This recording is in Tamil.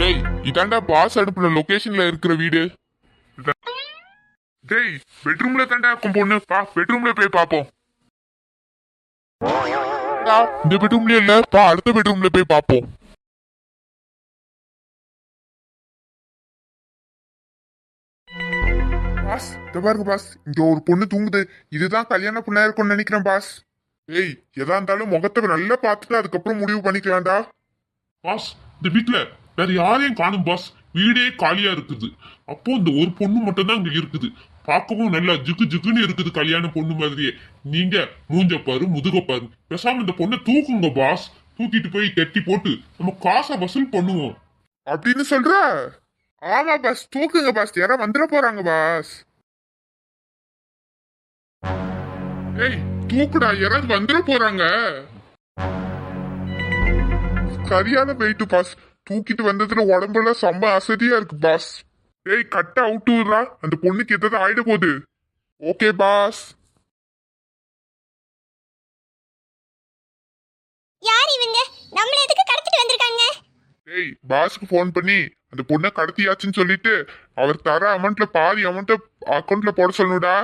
டேய் இதாண்டா பாஸ் அடுப்புல லொகேஷன்ல இருக்கிற வீடு. டேய் பெட்ரூம்ல தாண்டா இருக்கும் பொண்ணு. பா பெட்ரூம்ல போய் பாப்போம். இந்த பெட்ரூம்ல இல்ல, பா அடுத்த பெட்ரூம்ல போய் பாப்போம். பாஸ் இத பாருங்க பாஸ், இங்க ஒரு பொண்ணு தூங்குது. இதுதான் கல்யாண பொண்ணா இருக்கும்னு நினைக்கிறேன் பாஸ். ஏய் எதா இருந்தாலும் முகத்தை நல்லா பார்த்துட்டு அதுக்கப்புறம் முடிவு பண்ணிக்கலாம்டா. பாஸ் இந்த வீட்டுல வேற யாரையும் காணும் பாஸ். வீடே காலியா இருக்குது. அப்போ இந்த ஒரு பொண்ணு மட்டும் தான் இங்க இருக்குது. பார்க்கவும் நல்லா ஜுக்கு ஜுக்குன்னு இருக்குது, கல்யாண பொண்ணு மாதிரியே. நீங்க மூஞ்ச பாரு முதுக பாரு. பேசாம இந்த பொண்ணை தூக்குங்க பாஸ். தூக்கிட்டு போய் கட்டி போட்டு நம்ம காசை வசூல் பண்ணுவோம். அப்படின்னு சொல்ற? ஆமா பாஸ், தூக்குங்க பாஸ், யாரா வந்துட போறாங்க பாஸ். ஏய் தூக்குடா, யாராவது வந்துட போறாங்க. சரியான வெயிட் பாஸ். தூக்கிட்டு வந்ததுல உடம்புல செம்ம அசதியா இருக்கு பாஸ். ஏய் கட்ட அவுட் விடுறா, அந்த பொண்ணுக்கு எதாவது ஆயிட போகுது. Okay boss. யார் இவங்க? நம்மள எதுக்கு கடத்திட்டு வந்திருக்காங்க? ஏய் பாஸ்க்கு ஃபோன் பண்ணி அந்த பொண்ணை கடத்தியாச்சுன்னு சொல்லிட்டு அவர் தர அமௌண்ட்ல பாதி அமௌண்ட்டை அக்கௌண்ட்ல போட சொல்லணும்டா.